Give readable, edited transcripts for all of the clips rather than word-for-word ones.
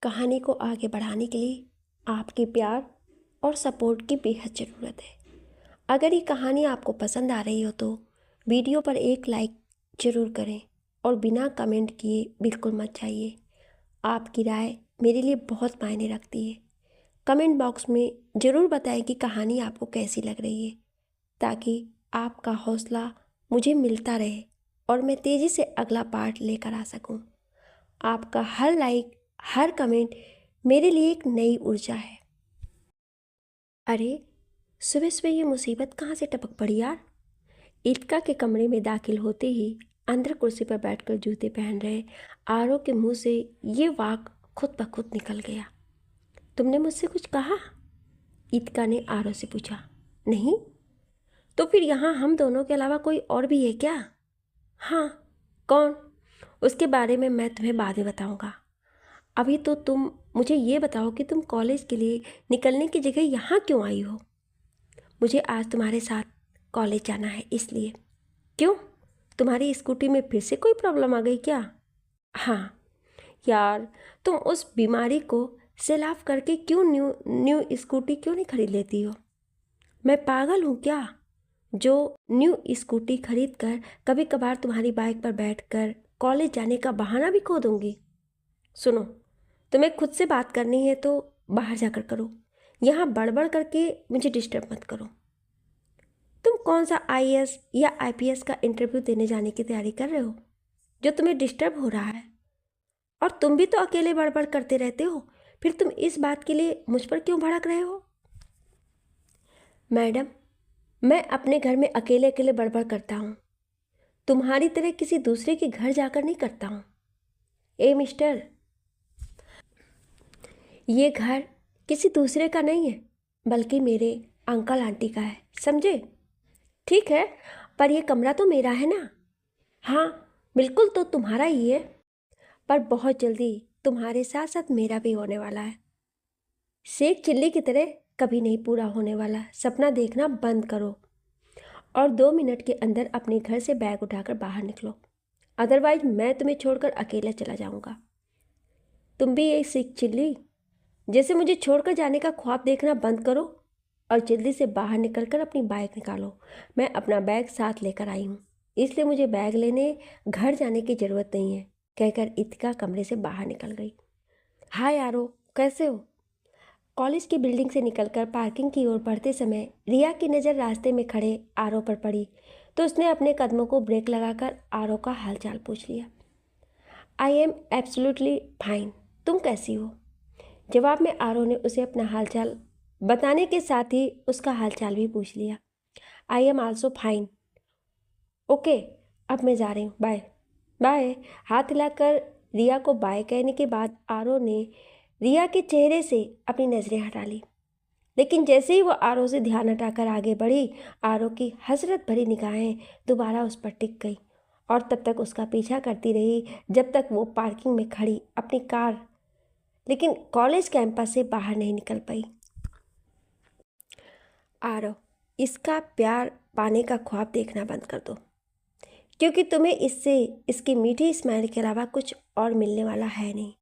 कहानी को आगे बढ़ाने के लिए आपके प्यार और सपोर्ट की बेहद ज़रूरत है। अगर ये कहानी आपको पसंद आ रही हो तो वीडियो पर एक लाइक ज़रूर करें और बिना कमेंट किए बिल्कुल मत जाइए। आपकी राय मेरे लिए बहुत मायने रखती है। कमेंट बॉक्स में ज़रूर बताएं कि कहानी आपको कैसी लग रही है, ताकि आपका हौसला मुझे मिलता रहे और मैं तेज़ी से अगला पार्ट लेकर आ सकूं। आपका हर लाइक, हर कमेंट मेरे लिए एक नई ऊर्जा है। अरे, सुबह सुबह ये मुसीबत कहाँ से टपक पड़ी यार। ईदका के कमरे में दाखिल होते ही अंदर कुर्सी पर बैठकर जूते पहन रहे आरव के मुंह से ये वाक खुद ब खुद निकल गया। तुमने मुझसे कुछ कहा? ईदका ने आरव से पूछा। नहीं, तो फिर यहाँ हम दोनों के अलावा कोई और भी है क्या? हाँ, कौन? उसके बारे में मैं तुम्हें बाद में बताऊंगा। अभी तो तुम मुझे ये बताओ कि तुम कॉलेज के लिए निकलने की जगह यहाँ क्यों आई हो? मुझे आज तुम्हारे साथ कॉलेज जाना है इसलिए। क्यों? तुम्हारी स्कूटी में फिर से कोई प्रॉब्लम आ गई क्या? हाँ यार, तुम उस बीमारी को सैलाब करके क्यों न्यू स्कूटी क्यों नहीं खरीद लेती हो? मैं पागल हूँ क्या जो न्यू स्कूटी खरीद कर कभी कभार तुम्हारी बाइक पर बैठकर कॉलेज जाने का बहाना भी खो दूंगी। सुनो, तुम्हें खुद से बात करनी है तो बाहर जाकर करो। यहाँ बड़बड़ करके मुझे डिस्टर्ब मत करो। तुम कौन सा आईएएस या आईपीएस का इंटरव्यू देने जाने की तैयारी कर रहे हो जो तुम्हें डिस्टर्ब हो रहा है? और तुम भी तो अकेले बड़बड़ करते रहते हो, फिर तुम इस बात के लिए मुझ पर क्यों भड़क रहे हो? मैडम, मैं अपने घर में अकेले अकेले बड़बड़ करता हूँ, तुम्हारी तरह किसी दूसरे के घर जाकर नहीं करता हूँ। ए मिस्टर, ये घर किसी दूसरे का नहीं है, बल्कि मेरे अंकल आंटी का है, समझे? ठीक है, पर यह कमरा तो मेरा है ना? हाँ बिल्कुल, तो तुम्हारा ही है, पर बहुत जल्दी तुम्हारे साथ साथ मेरा भी होने वाला है। शेख चिल्ली की तरह कभी नहीं पूरा होने वाला। सपना देखना बंद करो और 2 मिनट के अंदर अपने घर से बैग उठाकर बाहर निकलो, अदरवाइज मैं तुम्हें छोड़कर अकेला चला जाऊंगा। तुम भी ये शेख चिल्ली जैसे मुझे छोड़कर जाने का ख्वाब देखना बंद करो और जल्दी से बाहर निकलकर अपनी बाइक निकालो। मैं अपना बैग साथ लेकर आई हूँ, इसलिए मुझे बैग लेने घर जाने की ज़रूरत नहीं है, कहकर इतिका कमरे से बाहर निकल गई। हाय आरो, कैसे हो? कॉलेज की बिल्डिंग से निकलकर पार्किंग की ओर बढ़ते समय रिया की नज़र रास्ते में खड़े आरो पर पड़ी तो उसने अपने कदमों को ब्रेक लगाकर आरो का हालचाल पूछ लिया। आई एम एब्सोल्युटली फाइन, तुम कैसी हो? जवाब में आरो ने उसे अपना हालचाल बताने के साथ ही उसका हालचाल भी पूछ लिया। I am also fine. Okay, अब मैं जा रही हूँ, बाय। बाय। हाथ हिलाकर रिया को बाय कहने के बाद आरो ने रिया के चेहरे से अपनी नज़रें हटा ली, लेकिन जैसे ही वो आरो से ध्यान हटाकर आगे बढ़ी, आरो की हसरत भरी निगाहें दोबारा उस पर टिक गई और तब तक उसका पीछा करती रही जब तक वो पार्किंग में खड़ी अपनी कार लेकिन कॉलेज कैंपस से बाहर नहीं निकल पाई। आरो, इसका प्यार पाने का ख्वाब देखना बंद कर दो, क्योंकि तुम्हें इससे इसकी मीठी स्माइल के अलावा कुछ और मिलने वाला है नहीं।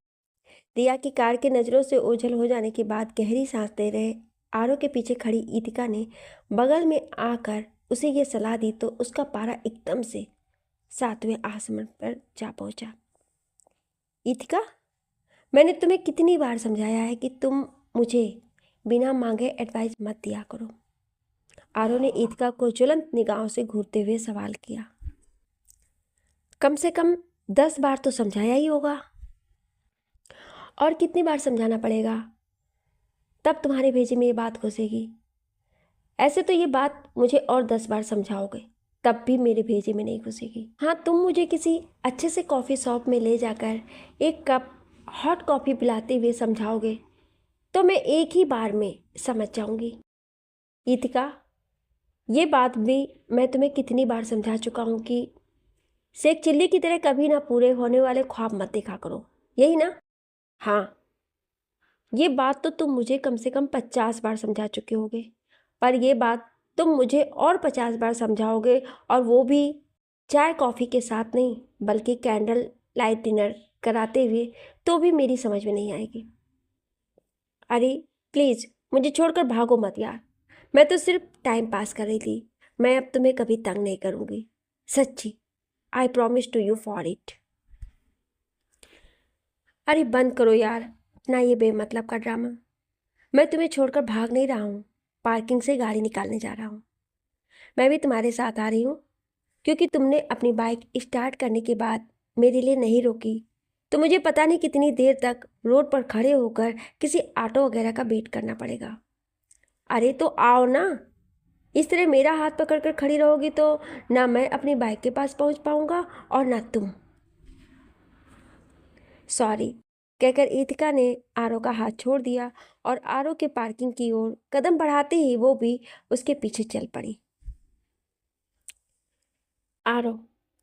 रिया की कार के नज़रों से ओझल हो जाने के बाद गहरी सांस दे रहे आरो के पीछे खड़ी ईतिका ने बगल में आकर उसे ये सलाह दी तो उसका पारा एकदम से 7वें आसमान पर जा पहुंचा। ईतिका, मैंने तुम्हें कितनी बार समझाया है कि तुम मुझे बिना मांगे एडवाइस मत दिया करो। आरो ने ईतिका को ज्वलंत निगाहों से घूरते हुए सवाल किया। कम से कम 10 बार तो समझाया ही होगा। और कितनी बार समझाना पड़ेगा तब तुम्हारे भेजे में ये बात घुसेगी? ऐसे तो ये बात मुझे और 10 बार समझाओगे तब भी मेरे भेजे में नहीं घुसेगी। हाँ, तुम मुझे किसी अच्छे से कॉफ़ी शॉप में ले जाकर एक कप हॉट कॉफ़ी पिलाते हुए समझाओगे तो मैं एक ही बार में समझ जाऊंगी। ईतिका, ये बात भी मैं तुम्हें कितनी बार समझा चुका हूँ कि शेख चिल्ली की तरह कभी ना पूरे होने वाले ख्वाब मत देखा करो, यही ना? हाँ, ये बात तो तुम मुझे कम से कम 50 बार समझा चुके होगे, पर ये बात तुम मुझे और 50 बार समझाओगे, और वो भी चाय कॉफ़ी के साथ नहीं बल्कि कैंडल लाइट डिनर कराते हुए, तो भी मेरी समझ में नहीं आएगी। अरे प्लीज़ मुझे छोड़कर भागो मत यार, मैं तो सिर्फ टाइम पास कर रही थी। मैं अब तुम्हें कभी तंग नहीं करूँगी, सच्ची। I promise to you for it. अरे बंद करो यार अपना ये बेमतलब का ड्रामा। मैं तुम्हें छोड़कर भाग नहीं रहा हूँ, पार्किंग से गाड़ी निकालने जा रहा हूँ। मैं भी तुम्हारे साथ आ रही हूँ क्योंकि तुमने अपनी बाइक स्टार्ट करने के बाद मेरे लिए नहीं रोकी, तो मुझे पता नहीं कितनी देर तक रोड पर खड़े होकर किसी ऑटो वगैरह का वेट करना पड़ेगा। अरे तो आओ ना। इस तरह मेरा हाथ पकड़ कर खड़ी रहोगी तो ना मैं अपनी बाइक के पास पहुंच पाऊंगा और ना तुम। सॉरी कहकर ईतिका ने आरो का हाथ छोड़ दिया और आरो के पार्किंग की ओर कदम बढ़ाते ही वो भी उसके पीछे चल पड़ी। आरो,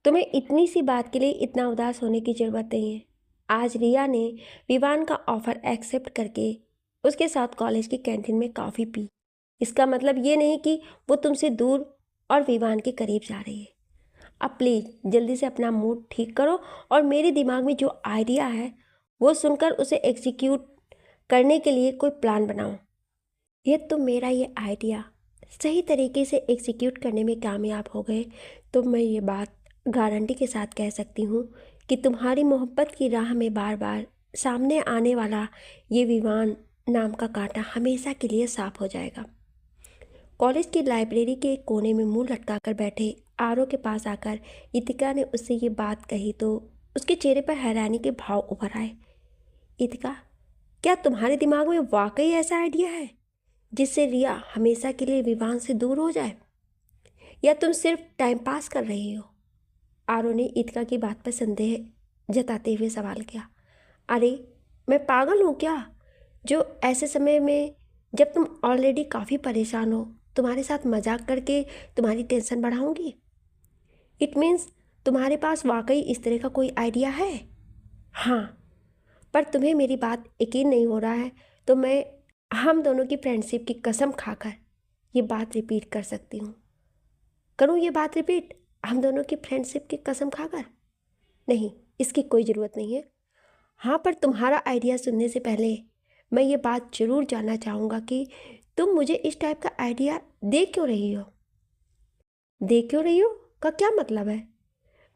तुम्हें इतनी सी बात के लिए इतना उदास होने की ज़रूरत नहीं है। आज रिया ने विवान का ऑफ़र एक्सेप्ट करके उसके साथ कॉलेज की कैंटीन में कॉफ़ी पी। इसका मतलब ये नहीं कि वो तुमसे दूर और विवान के करीब जा रही है। अब प्लीज़ जल्दी से अपना मूड ठीक करो और मेरे दिमाग में जो आइडिया है वो सुनकर उसे एग्जीक्यूट करने के लिए कोई प्लान बनाओ। ये तुम मेरा ये आइडिया सही तरीके से एग्जीक्यूट करने में कामयाब हो गए तो मैं ये बात गारंटी के साथ कह सकती हूँ कि तुम्हारी मोहब्बत की राह में बार बार सामने आने वाला ये विवान नाम का कांटा हमेशा के लिए साफ हो जाएगा। कॉलेज की लाइब्रेरी के एक कोने में मुंह लटकाकर बैठे आरो के पास आकर इतिका ने उससे ये बात कही तो उसके चेहरे पर हैरानी के भाव उभर आए। इतिका, क्या तुम्हारे दिमाग में वाकई ऐसा आइडिया है जिससे रिया हमेशा के लिए विवान से दूर हो जाए, या तुम सिर्फ टाइम पास कर रही हो? आरो ने इतिका की बात पर संदेह जताते हुए सवाल किया। अरे मैं पागल हूँ क्या, जो ऐसे समय में जब तुम ऑलरेडी काफ़ी परेशान हो तुम्हारे साथ मजाक करके तुम्हारी टेंशन बढ़ाऊंगी? इट मीन्स तुम्हारे पास वाकई इस तरह का कोई आइडिया है? हाँ, पर तुम्हें मेरी बात यकीन नहीं हो रहा है तो मैं हम दोनों की फ्रेंडशिप की कसम खाकर ये बात रिपीट कर सकती हूँ। करूँ ये बात रिपीट, हम दोनों की फ्रेंडशिप की कसम खाकर? नहीं, इसकी कोई ज़रूरत नहीं है। हाँ, पर तुम्हारा आइडिया सुनने से पहले मैं ये बात ज़रूर जानना चाहूँगा कि तुम मुझे इस टाइप का आइडिया दे क्यों रही हो? दे क्यों रही हो का क्या मतलब है?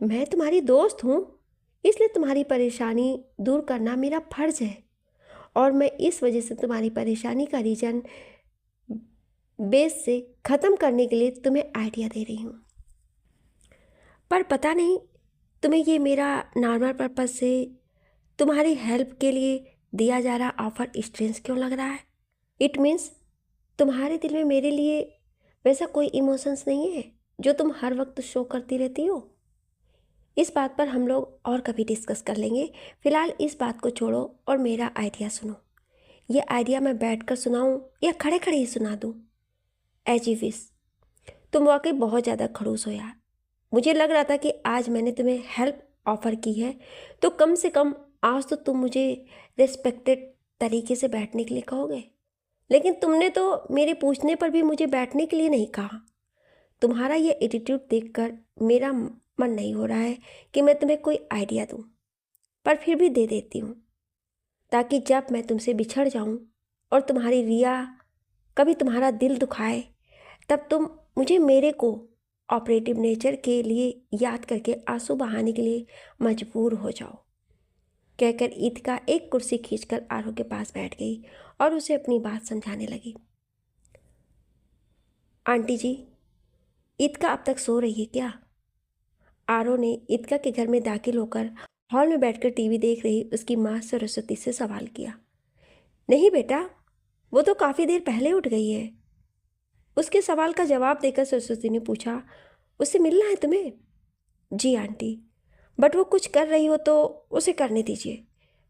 मैं तुम्हारी दोस्त हूँ, इसलिए तुम्हारी परेशानी दूर करना मेरा फ़र्ज़ है और मैं इस वजह से तुम्हारी परेशानी का रीज़न बेस से ख़त्म करने के लिए तुम्हें आइडिया दे रही हूँ। पर पता नहीं तुम्हें ये मेरा नॉर्मल पर्पज़ से तुम्हारी हेल्प के लिए दिया जा रहा ऑफ़र स्ट्रेंज क्यों लग रहा है? इट मीन्स तुम्हारे दिल में मेरे लिए वैसा कोई इमोशंस नहीं है जो तुम हर वक्त शो करती रहती हो। इस बात पर हम लोग और कभी डिस्कस कर लेंगे। फ़िलहाल इस बात को छोड़ो और मेरा आइडिया सुनो। ये आइडिया मैं बैठकर सुनाऊं या खड़े खड़े ही सुना दूं? As you wish. तुम वाकई बहुत ज़्यादा खड़ूस हो यार। मुझे लग रहा था कि आज मैंने तुम्हें हेल्प ऑफ़र की है तो कम से कम आज तो तुम मुझे रिस्पेक्टेड तरीके से बैठने के लिए कहोगे, लेकिन तुमने तो मेरे पूछने पर भी मुझे बैठने के लिए नहीं कहा। तुम्हारा ये एटीट्यूड देखकर मेरा मन नहीं हो रहा है कि मैं तुम्हें कोई आइडिया दूं, पर फिर भी दे देती हूँ ताकि जब मैं तुमसे बिछड़ जाऊं और तुम्हारी रिया कभी तुम्हारा दिल दुखाए तब तुम मुझे मेरे को ऑपरेटिव नेचर के लिए याद करके आंसू बहाने के लिए मजबूर हो जाओ। कहकर ईतिका एक कुर्सी खींचकर आरो के पास बैठ गई और उसे अपनी बात समझाने लगी। आंटी जी, ईतिका अब तक सो रही है क्या? आरो ने ईतिका के घर में दाखिल होकर हॉल में बैठकर टीवी देख रही उसकी माँ सरस्वती से सवाल किया। नहीं बेटा, वो तो काफ़ी देर पहले उठ गई है। उसके सवाल का जवाब देकर सरस्वती ने पूछा, उससे मिलना है तुम्हें? जी आंटी, बट वो कुछ कर रही हो तो उसे करने दीजिए,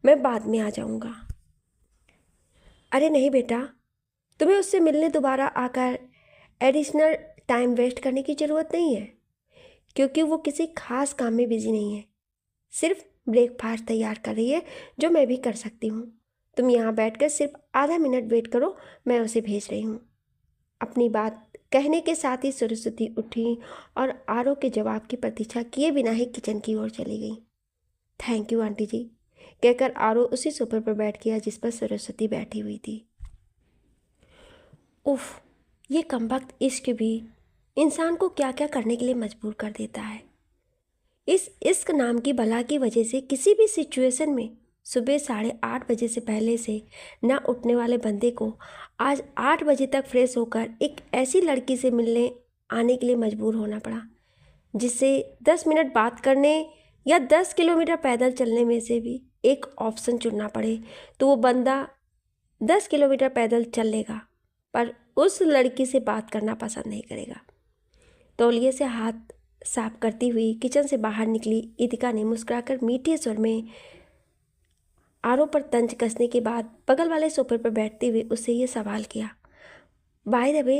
मैं बाद में आ जाऊंगा। अरे नहीं बेटा, तुम्हें उससे मिलने दोबारा आकर एडिशनल टाइम वेस्ट करने की ज़रूरत नहीं है क्योंकि वो किसी खास काम में बिजी नहीं है, सिर्फ ब्रेकफास्ट तैयार कर रही है जो मैं भी कर सकती हूँ। तुम यहाँ बैठकर सिर्फ आधा मिनट वेट करो, मैं उसे भेज रही हूँ। अपनी बात कहने के साथ ही सरस्वती उठी और आरो के जवाब की प्रतीक्षा किए बिना ही किचन की ओर चली गई। थैंक यू आंटी जी, कहकर आरो उसी सोफे पर बैठ गया जिस पर सरस्वती बैठी हुई थी। उफ, ये कमबख्त इश्क भी इंसान को क्या क्या करने के लिए मजबूर कर देता है। इस इश्क नाम की बला की वजह से किसी भी सिचुएशन में सुबह 8:30 बजे से पहले से ना उठने वाले बंदे को आज 8 बजे तक फ्रेश होकर एक ऐसी लड़की से मिलने आने के लिए मजबूर होना पड़ा जिससे 10 मिनट बात करने या 10 किलोमीटर पैदल चलने में से भी एक ऑप्शन चुनना पड़े तो वो बंदा 10 किलोमीटर पैदल चल लेगा पर उस लड़की से बात करना पसंद नहीं करेगा। तौलिए से हाथ साफ करती हुई किचन से बाहर निकली इतिका ने मुस्कुराकर मीठे स्वर में आरो पर तंज कसने के बाद बगल वाले सोफे पर बैठते हुए उससे ये सवाल किया, बाय द वे,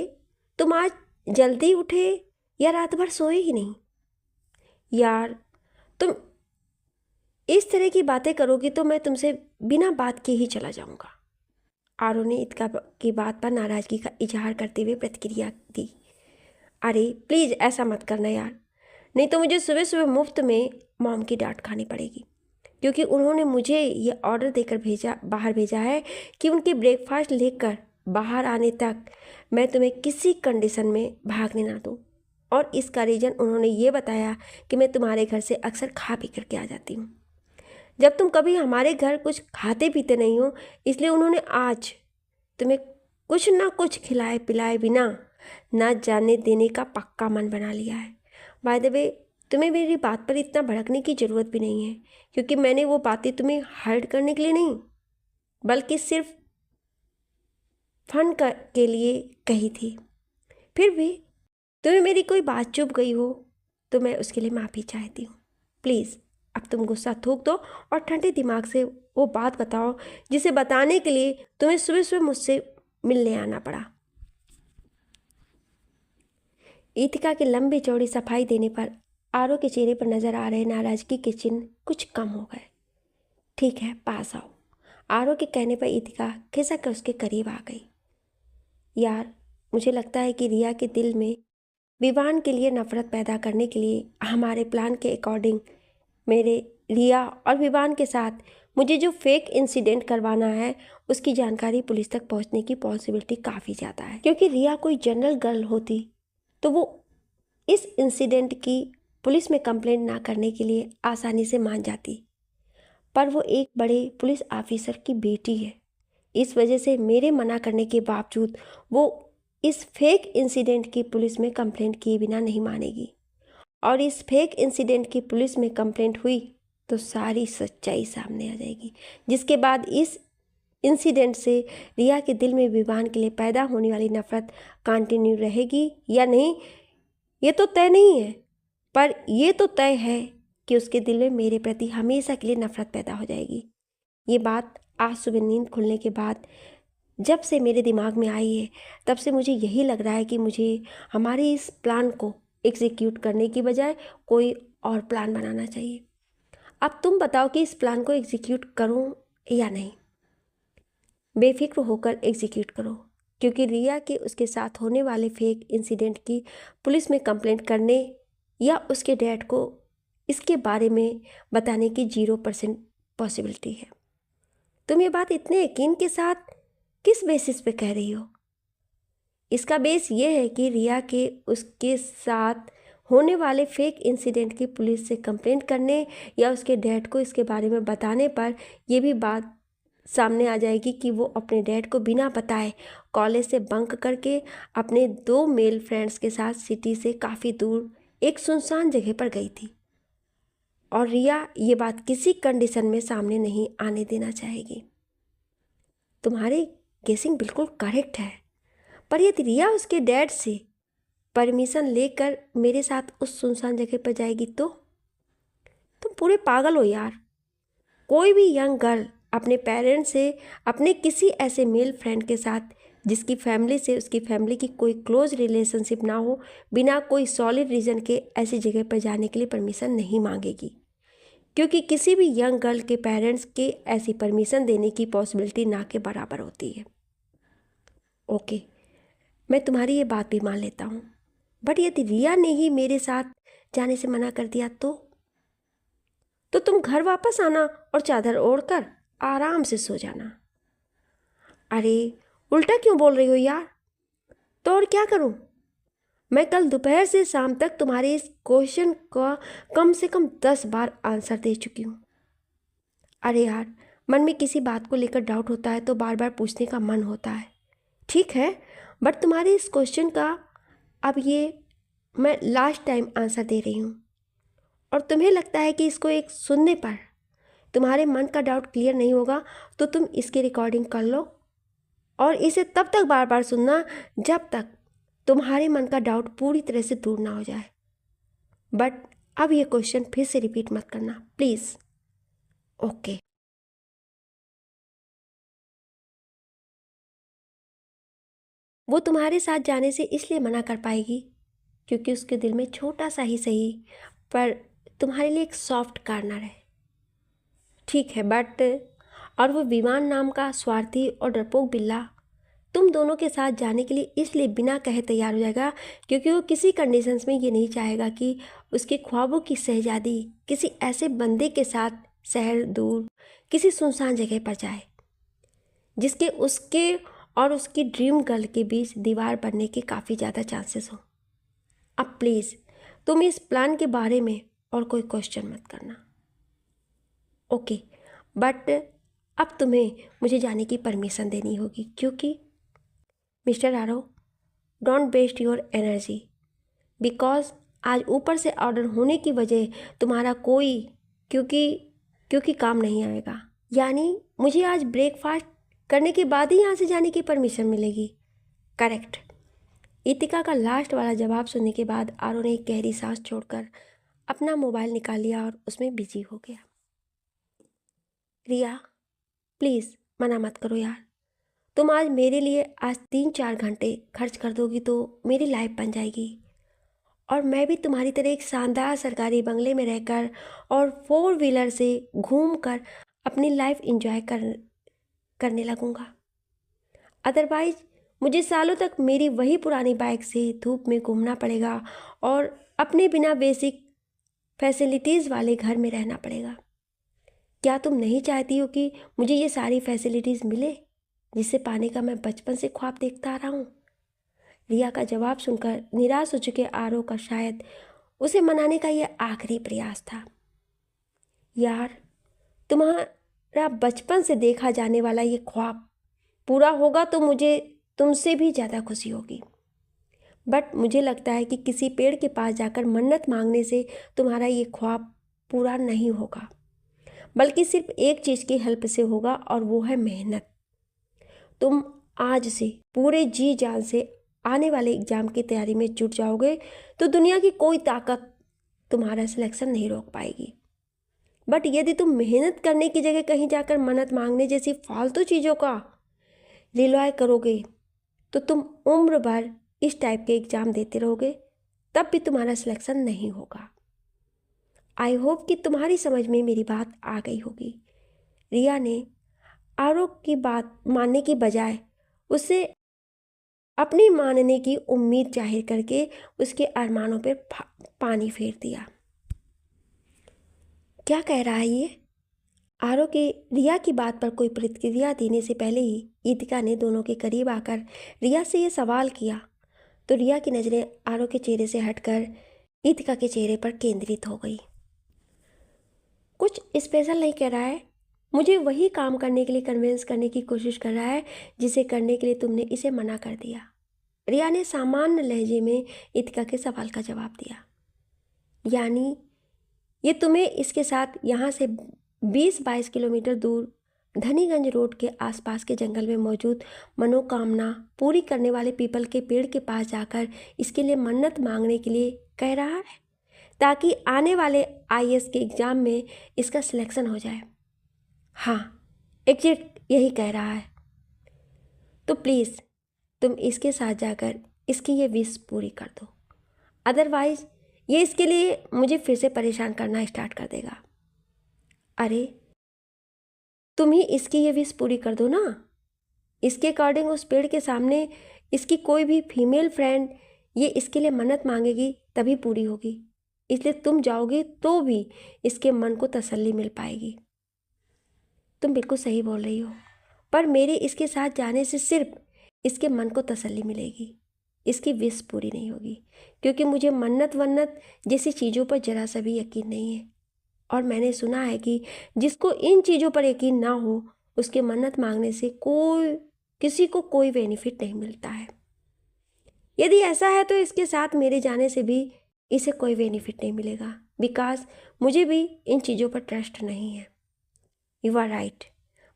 तुम आज जल्दी उठे या रात भर सोए ही नहीं? यार, तुम इस तरह की बातें करोगी तो मैं तुमसे बिना बात के ही चला जाऊंगा। आरो ने इतिका की बात पर नाराजगी का इजहार करते हुए प्रतिक्रिया दी। अरे प्लीज़ ऐसा मत करना यार, नहीं तो मुझे सुबह सुबह मुफ्त में मॉम की डांट खानी पड़ेगी, क्योंकि उन्होंने मुझे ये ऑर्डर देकर बाहर भेजा है कि उनके ब्रेकफास्ट लेकर बाहर आने तक मैं तुम्हें किसी कंडीशन में भागने ना दूँ। और इसका रीज़न उन्होंने ये बताया कि मैं तुम्हारे घर से अक्सर खा पी करके आ जाती हूँ, जब तुम कभी हमारे घर कुछ खाते पीते नहीं हो, इसलिए उन्होंने आज तुम्हें कुछ ना कुछ खिलाए पिलाए बिना ना जाने देने का पक्का मन बना लिया है। बाय द वे, तुम्हें मेरी बात पर इतना भड़कने की ज़रूरत भी नहीं है, क्योंकि मैंने वो बातें तुम्हें हर्ट करने के लिए नहीं बल्कि सिर्फ फन के लिए कही थी। फिर भी तुम्हें मेरी कोई बात चुभ गई हो तो मैं उसके लिए माफ़ी चाहती हूँ। प्लीज़ अब तुम गुस्सा थूक दो और ठंडे दिमाग से वो बात बताओ जिसे बताने के लिए तुम्हें सुबह सुबह मुझसे मिलने आना पड़ा। इतिका के लंबी चौड़ी सफाई देने पर आरो के चेहरे पर नजर आ रहे नाराजगी के चिन्ह कुछ कम हो गए। ठीक है, पास आओ। आरो के कहने पर इतिका खिसक कर उसके करीब आ गई। यार, मुझे लगता है कि रिया के दिल में विवान के लिए नफरत पैदा करने के लिए हमारे प्लान के अकॉर्डिंग मेरे रिया और विवान के साथ मुझे जो फेक इंसिडेंट करवाना है उसकी जानकारी पुलिस तक पहुंचने की पॉसिबिलिटी काफ़ी ज़्यादा है, क्योंकि रिया कोई जनरल गर्ल होती तो वो इस इंसिडेंट की पुलिस में कंप्लेंट ना करने के लिए आसानी से मान जाती, पर वो एक बड़े पुलिस ऑफिसर की बेटी है। इस वजह से मेरे मना करने के बावजूद वो इस फेक इंसिडेंट की पुलिस में कंप्लेंट किए बिना नहीं मानेगी, और इस फेक इंसिडेंट की पुलिस में कंप्लेंट हुई तो सारी सच्चाई सामने आ जाएगी, जिसके बाद इस इंसिडेंट से रिया के दिल में विवान के लिए पैदा होने वाली नफरत कंटिन्यू रहेगी या नहीं ये तो तय नहीं है, पर ये तो तय है कि उसके दिल में मेरे प्रति हमेशा के लिए नफरत पैदा हो जाएगी। ये बात आज सुबह नींद खुलने के बाद जब से मेरे दिमाग में आई है तब से मुझे यही लग रहा है कि मुझे हमारे इस प्लान को एग्जीक्यूट करने की बजाय कोई और प्लान बनाना चाहिए। अब तुम बताओ कि इस प्लान को एग्जीक्यूट करूं या नहीं। बेफिक्र होकर एग्जीक्यूट करो, क्योंकि रिया के उसके साथ होने वाले फेक इंसिडेंट की पुलिस में कंप्लेंट करने या उसके डैड को इसके बारे में बताने की 0% पॉसिबिलिटी है। तुम ये बात इतने यकीन के साथ किस बेसिस पे कह रही हो? इसका बेस ये है कि रिया के उसके साथ होने वाले फेक इंसिडेंट की पुलिस से कंप्लेंट करने या उसके डैड को इसके बारे में बताने पर यह भी बात सामने आ जाएगी कि वो अपने डैड को बिना बताए कॉलेज से बंक करके अपने 2 मेल फ्रेंड्स के साथ सिटी से काफ़ी दूर एक सुनसान जगह पर गई थी, और रिया ये बात किसी कंडीशन में सामने नहीं आने देना चाहेगी। तुम्हारी गेसिंग बिल्कुल करेक्ट है, पर यदि रिया उसके डैड से परमिशन लेकर मेरे साथ उस सुनसान जगह पर जाएगी तो? तुम पूरे पागल हो यार। कोई भी यंग गर्ल अपने पेरेंट्स से अपने किसी ऐसे मेल फ्रेंड के साथ जिसकी फैमिली से उसकी फैमिली की कोई क्लोज रिलेशनशिप ना हो बिना कोई सॉलिड रीज़न के ऐसी जगह पर जाने के लिए परमिशन नहीं मांगेगी, क्योंकि किसी भी यंग गर्ल के पेरेंट्स के ऐसी परमिशन देने की पॉसिबिलिटी ना के बराबर होती है। ओके, मैं तुम्हारी ये बात भी मान लेता हूँ, बट यदि रिया ने ही मेरे साथ जाने से मना कर दिया तो? तो तुम घर वापस आना और चादर ओढ़कर आराम से सो जाना। अरे उल्टा क्यों बोल रही हो यार? तो और क्या करूं? मैं कल दोपहर से शाम तक तुम्हारे इस क्वेश्चन का कम से कम 10 बार आंसर दे चुकी हूँ। अरे यार, मन में किसी बात को लेकर डाउट होता है तो बार बार पूछने का मन होता है, ठीक है, बट तुम्हारे इस क्वेश्चन का अब ये मैं लास्ट टाइम आंसर दे रही हूँ। और तुम्हें लगता है कि इसको एक सुनने पर तुम्हारे मन का डाउट क्लियर नहीं होगा, तो तुम इसकी रिकॉर्डिंग कर लो और इसे तब तक बार बार सुनना जब तक तुम्हारे मन का डाउट पूरी तरह से दूर ना हो जाए। बट अब ये क्वेश्चन फिर से रिपीट मत करना प्लीज़। ओके। वो तुम्हारे साथ जाने से इसलिए मना कर पाएगी क्योंकि उसके दिल में छोटा सा ही सही पर तुम्हारे लिए एक सॉफ्ट कार्नर है, ठीक है, बट और वो विमान नाम का स्वार्थी और डरपोक बिल्ला तुम दोनों के साथ जाने के लिए इसलिए बिना कहे तैयार हो जाएगा क्योंकि वो किसी कंडीशंस में ये नहीं चाहेगा कि उसके ख्वाबों की शहजादी किसी ऐसे बंदे के साथ शहर दूर किसी सुनसान जगह पर जाए जिसके उसके और उसकी ड्रीम गर्ल के बीच दीवार बनने के काफ़ी ज़्यादा चांसेस हो। अब प्लीज़ तुम इस प्लान के बारे में और कोई क्वेश्चन मत करना, ओके, बट अब तुम्हें मुझे जाने की परमिशन देनी होगी क्योंकि mister Aarav, don't waste your energy because आज ऊपर से ऑर्डर होने की वजह तुम्हारा कोई क्योंकि काम नहीं आएगा। यानी मुझे आज ब्रेकफास्ट करने के बाद ही यहाँ से जाने की परमिशन मिलेगी। करेक्ट। इतिका का लास्ट वाला जवाब सुनने के बाद आरव ने एक गहरी सांस छोड़कर अपना मोबाइल निकाल लिया और उसमें बिजी हो गया। रिया प्लीज़ मना मत करो यार, तुम आज मेरे लिए आज 3-4 घंटे खर्च कर दोगी तो मेरी लाइफ बन जाएगी और मैं भी तुम्हारी तरह एक शानदार सरकारी बंगले में रहकर और 4 व्हीलर से घूमकर अपनी लाइफ एंजॉय करने लगूंगा। अदरवाइज मुझे सालों तक मेरी वही पुरानी बाइक से धूप में घूमना पड़ेगा और अपने बिना बेसिक फैसिलिटीज़ वाले घर में रहना पड़ेगा। क्या तुम नहीं चाहती हो कि मुझे ये सारी फैसिलिटीज़ मिले जिसे पाने का मैं बचपन से ख्वाब देखता आ रहा हूँ? रिया का जवाब सुनकर निराश हो चुके आरव का शायद उसे मनाने का यह आखिरी प्रयास था। यार, तुम्हारा बचपन से देखा जाने वाला ये ख्वाब पूरा होगा तो मुझे तुमसे भी ज़्यादा खुशी होगी, बट मुझे लगता है कि किसी पेड़ के पास जाकर मन्नत मांगने से तुम्हारा ये ख्वाब पूरा नहीं होगा, बल्कि सिर्फ एक चीज़ की हेल्प से होगा और वो है मेहनत। तुम आज से पूरे जी जान से आने वाले एग्ज़ाम की तैयारी में जुट जाओगे तो दुनिया की कोई ताकत तुम्हारा सिलेक्शन नहीं रोक पाएगी। बट यदि तुम मेहनत करने की जगह कहीं जाकर मन्नत मांगने जैसी फालतू चीज़ों का रिलॉय करोगे तो तुम उम्र भर इस टाइप के एग्ज़ाम देते रहोगे, तब भी तुम्हारा सिलेक्शन नहीं होगा। आई होप कि तुम्हारी समझ में मेरी बात आ गई होगी। रिया ने आरव की बात मानने की बजाय उसे अपनी मानने की उम्मीद जाहिर करके उसके अरमानों पर पानी फेर दिया। क्या कह रहा है ये? आरव की रिया की बात पर कोई प्रतिक्रिया देने से पहले ही ईतिका ने दोनों के करीब आकर रिया से ये सवाल किया तो रिया की नज़रें आरव के चेहरे से हटकर ईतिका के चेहरे पर केंद्रित हो गई। कुछ स्पेशल नहीं कह रहा है, मुझे वही काम करने के लिए कन्विंस करने की कोशिश कर रहा है जिसे करने के लिए तुमने इसे मना कर दिया। रिया ने सामान्य लहजे में ईतिका के सवाल का जवाब दिया। यानी ये तुम्हें इसके साथ यहाँ से 20-22 किलोमीटर दूर धनीगंज रोड के आसपास के जंगल में मौजूद मनोकामना पूरी करने वाले पीपल के पेड़ के पास जाकर इसके लिए मन्नत मांगने के लिए कह रहा है ताकि आने वाले आईएएस के एग्ज़ाम में इसका सिलेक्शन हो जाए। हाँ, एग्जैक्ट यही कह रहा है। तो प्लीज़ तुम इसके साथ जाकर इसकी ये विश पूरी कर दो, अदरवाइज ये इसके लिए मुझे फिर से परेशान करना स्टार्ट कर देगा। अरे तुम ही इसकी ये विश पूरी कर दो ना। इसके अकॉर्डिंग उस पेड़ के सामने इसकी कोई भी फीमेल फ्रेंड ये इसके लिए मन्नत मांगेगी तभी पूरी होगी। इसलिए तुम जाओगे तो भी इसके मन को तसल्ली मिल पाएगी। तुम बिल्कुल सही बोल रही हो, पर मेरे इसके साथ जाने से सिर्फ इसके मन को तसल्ली मिलेगी, इसकी विश पूरी नहीं होगी, क्योंकि मुझे मन्नत वन्नत जैसी चीज़ों पर जरा सा भी यकीन नहीं है। और मैंने सुना है कि जिसको इन चीज़ों पर यकीन ना हो उसके मन्नत मांगने से किसी को कोई बेनिफिट नहीं मिलता है। यदि ऐसा है तो इसके साथ मेरे जाने से भी इसे कोई बेनिफिट नहीं मिलेगा, बिकॉज मुझे भी इन चीज़ों पर ट्रस्ट नहीं है। यू आर राइट,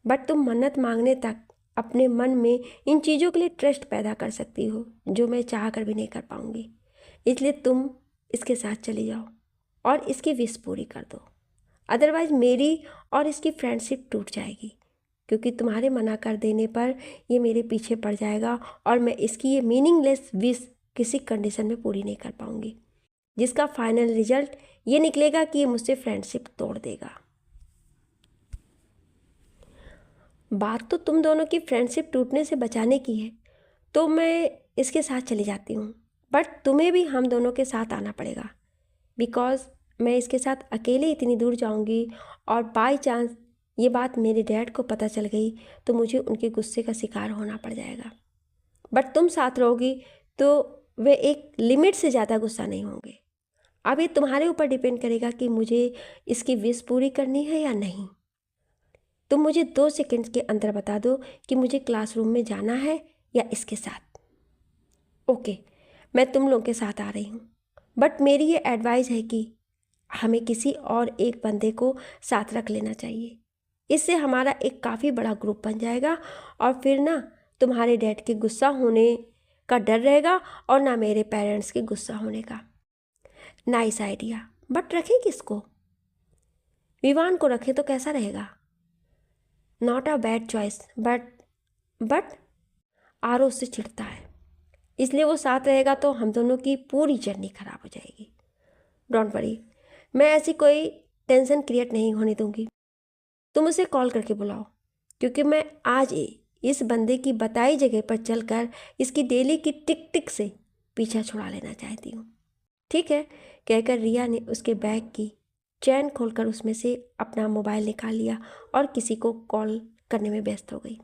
बट तुम मन्नत मांगने तक अपने मन में इन चीज़ों के लिए ट्रस्ट पैदा कर सकती हो, जो मैं चाह कर भी नहीं कर पाऊंगी। इसलिए तुम इसके साथ चली जाओ और इसकी विश पूरी कर दो, अदरवाइज मेरी और इसकी फ्रेंडशिप टूट जाएगी, क्योंकि तुम्हारे मना कर देने पर ये मेरे पीछे पड़ जाएगा और मैं इसकी ये मीनिंगलेस विश किसी कंडीशन में पूरी नहीं कर पाऊंगी, जिसका फाइनल रिजल्ट ये निकलेगा कि ये मुझसे फ्रेंडशिप तोड़ देगा। बात तो तुम दोनों की फ्रेंडशिप टूटने से बचाने की है, तो मैं इसके साथ चली जाती हूँ, बट तुम्हें भी हम दोनों के साथ आना पड़ेगा, बिकॉज़ मैं इसके साथ अकेले इतनी दूर जाऊँगी और बाई चांस ये बात मेरे डैड को पता चल गई तो मुझे उनके गुस्से का शिकार होना पड़ जाएगा। बट तुम साथ रहोगी तो वे एक लिमिट से ज़्यादा गुस्सा नहीं होंगे। अब ये तुम्हारे ऊपर डिपेंड करेगा कि मुझे इसकी विश पूरी करनी है या नहीं। तुम मुझे 2 सेकंड्स के अंदर बता दो कि मुझे क्लासरूम में जाना है या इसके साथ। ओके, मैं तुम लोगों के साथ आ रही हूँ, बट मेरी ये एडवाइस है कि हमें किसी और एक बंदे को साथ रख लेना चाहिए। इससे हमारा एक काफ़ी बड़ा ग्रुप बन जाएगा और फिर ना तुम्हारे डैड के गुस्सा होने का डर रहेगा और ना मेरे पेरेंट्स के गुस्सा होने का। नाइस आइडिया, बट रखें किसको? विवान को रखें तो कैसा रहेगा? Not a bad choice, but आरो उससे चिढ़ता है, इसलिए वो साथ रहेगा तो हम दोनों की पूरी जर्नी खराब हो जाएगी। डोंट वरी, मैं ऐसी कोई टेंशन क्रिएट नहीं होने दूंगी। तुम उसे कॉल करके बुलाओ, क्योंकि मैं आज इस बंदे की बताई जगह पर चलकर इसकी डेली की टिक टिक से पीछा छुड़ा लेना चाहती हूँ। ठीक है, कहकर रिया ने उसके बैग की चैन खोलकर उसमें से अपना मोबाइल निकाल लिया और किसी को कॉल करने में व्यस्त हो गई।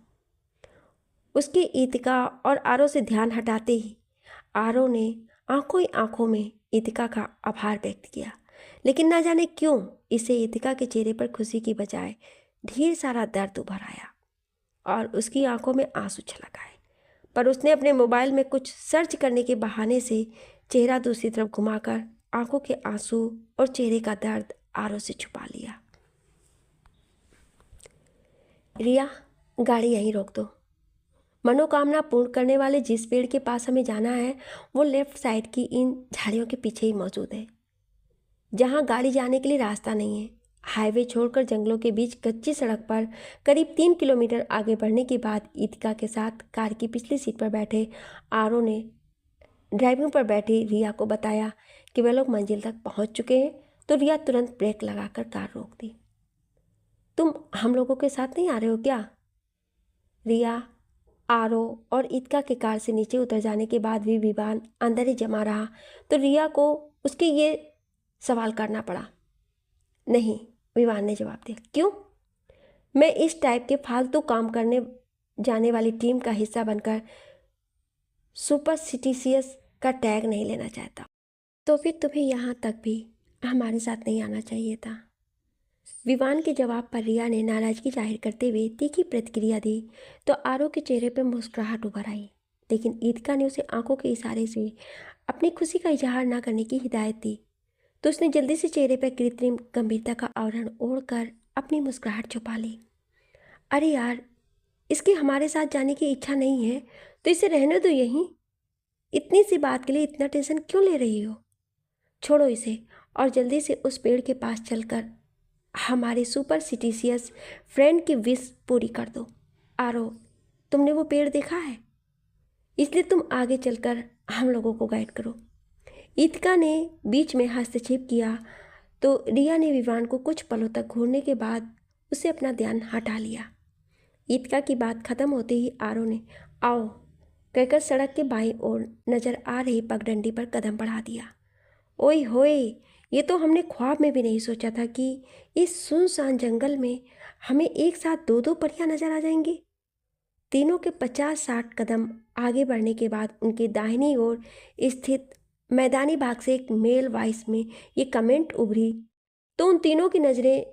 उसकी ईतिका और आरो से ध्यान हटाते ही आरो ने आंखों ही आंखों में ईतिका का आभार व्यक्त किया, लेकिन ना जाने क्यों इसे ईतिका के चेहरे पर खुशी की बजाय ढेर सारा दर्द उभर आया और उसकी आंखों में आंसू छलक आए। पर उसने अपने मोबाइल में कुछ सर्च करने के बहाने से चेहरा दूसरी तरफ घुमाकर आंखों के आंसू और चेहरे का दर्द आरो से छुपा लिया। रिया, गाड़ी यहीं रोक दो। मनोकामना पूर्ण करने वाले जिस पेड़ के पास हमें जाना है वो लेफ्ट साइड की इन झाड़ियों के पीछे ही मौजूद है, जहाँ गाड़ी जाने के लिए रास्ता नहीं है। हाईवे छोड़कर जंगलों के बीच कच्ची सड़क पर करीब 3 किलोमीटर आगे बढ़ने के बाद ईतिका के साथ कार की पिछली सीट पर बैठे आरो ने ड्राइविंग पर बैठी रिया को बताया कि वे लोग मंजिल तक पहुंच चुके हैं, तो रिया तुरंत ब्रेक लगाकर कार रोक दी। तुम हम लोगों के साथ नहीं आ रहे हो क्या? रिया, आरो और ईतिका के कार से नीचे उतर जाने के बाद भी विवान अंदर ही जमा रहा, तो रिया को उसके ये सवाल करना पड़ा। नहीं, विवान ने जवाब दिया। क्यों? मैं इस टाइप के फालतू काम करने जाने वाली टीम का हिस्सा बनकर सुपरस्टिशियस का टैग नहीं लेना चाहता। तो फिर तुम्हें यहाँ तक भी हमारे साथ नहीं आना चाहिए था। विवान के जवाब पर रिया ने नाराजगी जाहिर करते हुए तीखी प्रतिक्रिया दी, तो आरो के चेहरे पर मुस्कुराहट उभर आई, लेकिन ईतिका ने उसे आंखों के इशारे से अपनी खुशी का इजहार न करने की हिदायत दी, तो उसने जल्दी से चेहरे पर कृत्रिम गंभीरता का आवरण ओढ़कर अपनी मुस्कुराहट छुपा ली। अरे यार, इसकी हमारे साथ जाने की इच्छा नहीं है तो इसे रहने दो यहीं। इतनी सी बात के लिए इतना टेंशन क्यों ले रही हो? छोड़ो इसे और जल्दी से उस पेड़ के पास चलकर हमारे सुपरस्टिशियस फ्रेंड की विश पूरी कर दो। आरो, तुमने वो पेड़ देखा है, इसलिए तुम आगे चलकर हम लोगों को गाइड करो। ईतिका ने बीच में हस्तक्षेप किया, तो रिया ने विवान को कुछ पलों तक घूरने के बाद उसे अपना ध्यान हटा लिया। ईतिका की बात खत्म होते ही आरो ने आओ कहकर सड़क के बाईं ओर नजर आ रही पगडंडी पर कदम बढ़ा दिया। ओए होए, ये तो हमने ख्वाब में भी नहीं सोचा था कि इस सुनसान जंगल में हमें एक साथ दो दो परियां नजर आ जाएंगी। तीनों के 50-60 कदम आगे बढ़ने के बाद उनके दाहिनी ओर स्थित मैदानी भाग से एक मेल वॉइस में ये कमेंट उभरी तो उन तीनों की नज़रें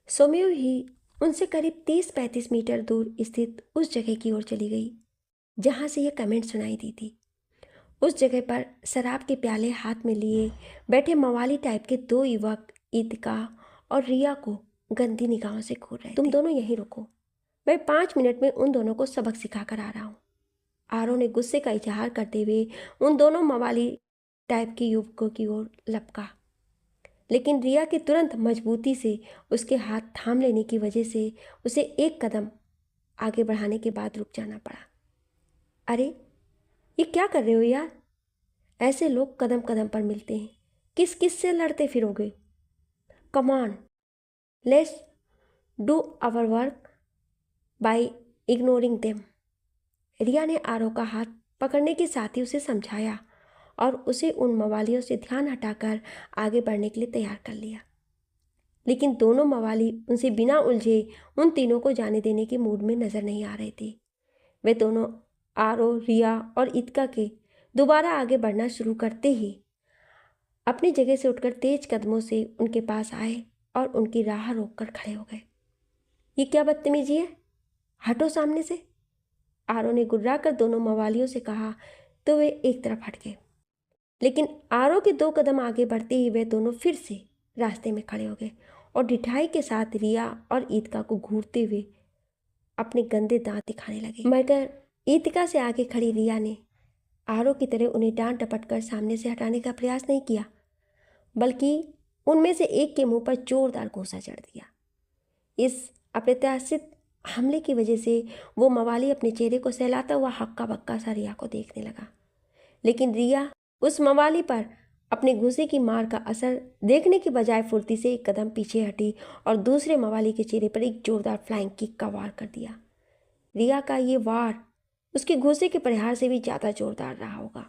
स्वयं ही उनसे करीब 30-35 मीटर दूर स्थित उस जगह की ओर चली गई जहाँ से ये कमेंट सुनाई दी थी। उस जगह पर शराब के प्याले हाथ में लिए बैठे मवाली टाइप के दो युवक ईदका और रिया को गंदी निगाहों से घूर रहे। तुम दोनों यहीं रुको, मैं 5 मिनट में उन दोनों को सबक सिखा कर आ रहा हूँ। आरो ने गुस्से का इजहार करते हुए उन दोनों मवाली टाइप के युवकों की ओर लपका, लेकिन रिया के तुरंत मजबूती से उसके हाथ थाम लेने की वजह से उसे एक कदम आगे बढ़ाने के बाद रुक जाना पड़ा। अरे ये क्या कर रहे हो यार? ऐसे लोग कदम कदम पर मिलते हैं, किस किस से लड़ते फिरोगे? Come on, let's do our work by ignoring them. Riya ने आरो का हाथ पकड़ने के साथ ही उसे समझाया और उसे उन मवालियों से ध्यान हटाकर आगे बढ़ने के लिए तैयार कर लिया। लेकिन दोनों मवाली उनसे बिना उलझे उन तीनों को जाने देने के मूड में नजर नहीं आ रहे थे। वे दोनों आरो, रिया और इत्का के दोबारा आगे बढ़ना शुरू करते ही अपनी जगह से उठकर तेज कदमों से उनके पास आए और उनकी राह रोककर खड़े हो गए। ये क्या बदतमीजी है? हटो सामने से, आरो ने गुर्रा कर दोनों मवालियों से कहा तो वे एक तरफ हट गए। लेकिन आरो के 2 कदम आगे बढ़ते ही वे दोनों फिर से रास्ते में खड़े हो गए और ढिठाई के साथ रिया और ईदका को घूरते हुए अपने गंदे दांत दिखाने लगे। मगर ईदका से आगे खड़ी रिया ने आरो की तरह उन्हें डांट डपट कर सामने से हटाने का प्रयास नहीं किया, बल्कि उनमें से एक के मुंह पर जोरदार घूंसा चढ़ दिया। इस अप्रत्याशित हमले की वजह से वो मवाली अपने चेहरे को सहलाता हुआ हक्का बक्का सा रिया को देखने लगा। लेकिन रिया उस मवाली पर अपने घूंसे की मार का असर देखने के बजाय फुर्ती से एक कदम पीछे हटी और दूसरे मवाली के चेहरे पर एक जोरदार फ्लाइंग किक का वार कर दिया। रिया का ये वार उसके घूंसे के प्रहार से भी ज़्यादा जोरदार रहा होगा,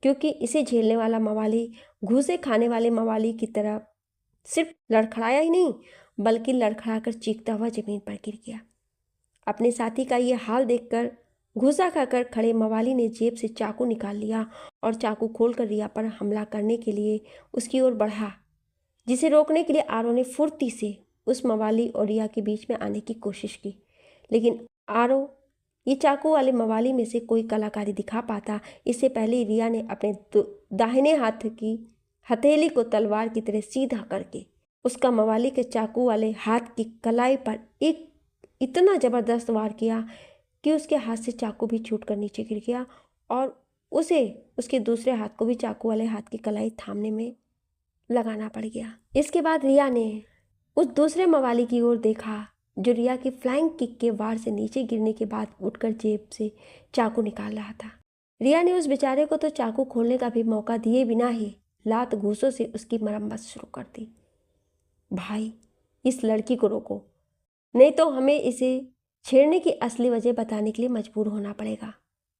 क्योंकि इसे झेलने वाला मवाली घूंसे खाने वाले मवाली की तरह सिर्फ लड़खड़ाया ही नहीं, बल्कि लड़खड़ाकर चीखता हुआ जमीन पर गिर गया। अपने साथी का ये हाल देखकर घूसा खाकर खड़े मवाली ने जेब से चाकू निकाल लिया और चाकू खोलकर रिया पर हमला करने के लिए उसकी ओर बढ़ा, जिसे रोकने के लिए आरो ने फुर्ती से उस मवाली और रिया के बीच में आने की कोशिश की। लेकिन आरो ये चाकू वाले मवाली में से कोई कलाकारी दिखा पाता इससे पहले रिया ने अपने दाहिने हाथ की हथेली को तलवार की तरह सीधा करके उसका मवाली के चाकू वाले हाथ की कलाई पर एक इतना ज़बरदस्त वार किया कि उसके हाथ से चाकू भी छूटकर नीचे गिर गया और उसे उसके दूसरे हाथ को भी चाकू वाले हाथ की कलाई थामने में लगाना पड़ गया। इसके बाद रिया ने उस दूसरे मवाली की ओर देखा जो रिया की फ्लाइंग किक के वार से नीचे गिरने के बाद उठकर जेब से चाकू निकाल रहा था। रिया ने उस बेचारे को तो चाकू खोलने का भी मौका दिए बिना ही लात घूंसों से उसकी मरम्मत शुरू कर दी। भाई, इस लड़की को रोको, नहीं तो हमें इसे छेड़ने की असली वजह बताने के लिए मजबूर होना पड़ेगा।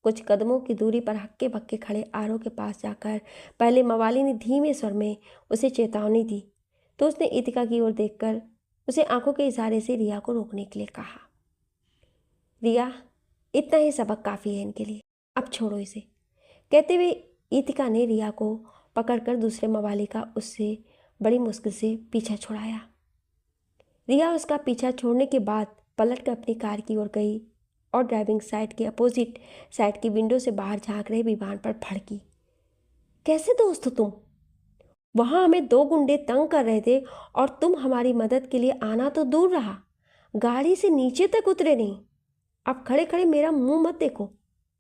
कुछ कदमों की दूरी पर हक्के बक्के खड़े आरो के पास जाकर पहले मवाली ने धीमे स्वर में उसे चेतावनी दी, तो उसने ईतिका की ओर देखकर उसे आंखों के इशारे से रिया को रोकने के लिए कहा। रिया, इतना ही सबक काफ़ी है इनके लिए, अब छोड़ो इसे। कहते हुए ईतिका ने रिया को पकड़कर दूसरे मवाली का उससे बड़ी मुश्किल से पीछा छुड़ाया। रिया उसका पीछा छोड़ने के बाद पलट कर अपनी कार की ओर गई और ड्राइविंग साइड के अपोजिट साइड की विंडो से बाहर झांक रहे विमान पर भड़की। कैसे दोस्त हो तुम? वहाँ हमें 2 गुंडे तंग कर रहे थे और तुम हमारी मदद के लिए आना तो दूर रहा, गाड़ी से नीचे तक उतरे नहीं। अब खड़े खड़े मेरा मुंह मत देखो,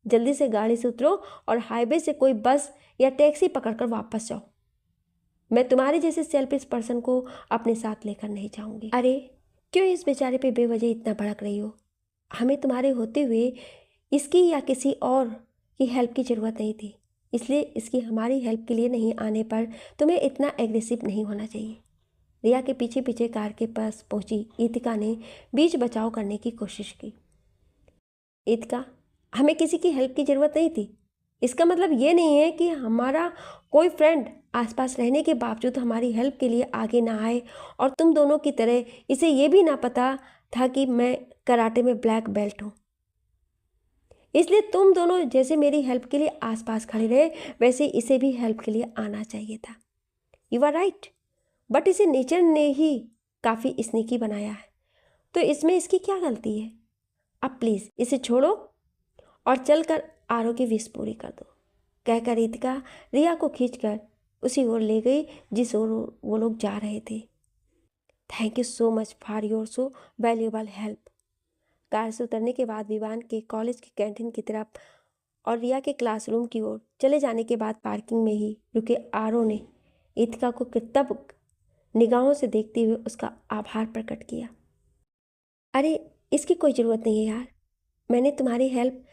जल्दी से गाड़ी से उतरो और हाईवे से कोई बस या टैक्सी पकड़कर वापस जाओ। मैं तुम्हारे जैसे सेल्फिश पर्सन को अपने साथ लेकर नहीं जाऊंगी। अरे क्यों इस बेचारे पे बेवजह इतना भड़क रही हो? हमें तुम्हारे होते हुए इसकी या किसी और की हेल्प की ज़रूरत नहीं थी, इसलिए इसकी हमारी हेल्प के लिए नहीं आने पर तुम्हें इतना एग्रेसिव नहीं होना चाहिए। रिया के पीछे पीछे कार के पास पहुंची ईतिका ने बीच बचाव करने की कोशिश की। ईतिका, हमें किसी की हेल्प की ज़रूरत नहीं थी, इसका मतलब ये नहीं है कि हमारा कोई फ्रेंड आसपास रहने के बावजूद हमारी हेल्प के लिए आगे ना आए। और तुम दोनों की तरह इसे ये भी ना पता था कि मैं कराटे में ब्लैक बेल्ट हूँ, इसलिए तुम दोनों जैसे मेरी हेल्प के लिए आसपास खड़े रहे, वैसे इसे भी हेल्प के लिए आना चाहिए था। यू आर राइट, बट इसे नेचर ने ही काफ़ी स्नीकी बनाया है, तो इसमें इसकी क्या गलती है। अब प्लीज़ इसे छोड़ो और चलकर आरो की विश पूरी कर दो, कहकर रितिका रिया को खींचकर उसी ओर ले गई जिस ओर वो लोग जा रहे थे। Thank you so much for your so valuable help. Car से उतरने के बाद विवान के कॉलेज की कैंटीन की तरफ और रिया के क्लासरूम की ओर चले जाने के बाद पार्किंग में ही रुके आरो ने रितिका को कृतज्ञ निगाहों से देखते हुए उसका आभार प्रकट किया। अरे इसकी कोई ज़रूरत नहीं है यार, मैंने तुम्हारी हेल्प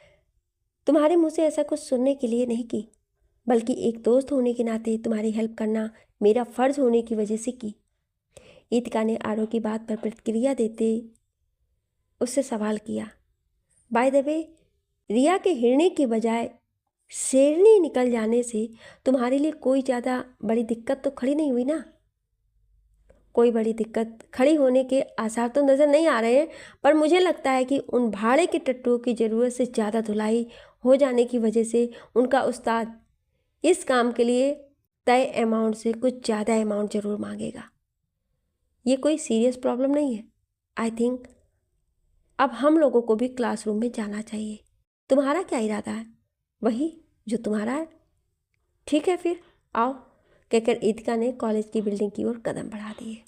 तुम्हारे मुंह से ऐसा कुछ सुनने के लिए नहीं की, बल्कि एक दोस्त होने के नाते तुम्हारी हेल्प करना मेरा फ़र्ज़ होने की वजह से की। रितिका ने आरो की बात पर प्रतिक्रिया देते उससे सवाल किया। बाय द वे, रिया के हिरने की बजाय शेरनी निकल जाने से तुम्हारे लिए कोई ज़्यादा बड़ी दिक्कत तो खड़ी नहीं हुई ना? कोई बड़ी दिक्कत खड़ी होने के आसार तो नज़र नहीं आ रहे हैं, पर मुझे लगता है कि उन भाड़े के टट्टुओं की ज़रूरत से ज़्यादा धुलाई हो जाने की वजह से उनका उस्ताद इस काम के लिए तय अमाउंट से कुछ ज़्यादा अमाउंट ज़रूर मांगेगा। ये कोई सीरियस प्रॉब्लम नहीं है। आई थिंक अब हम लोगों को भी क्लासरूम में जाना चाहिए। तुम्हारा क्या इरादा है? वही जो तुम्हारा है। ठीक है फिर आओ, कहकर रितिका ने कॉलेज की बिल्डिंग की ओर कदम बढ़ा दिए।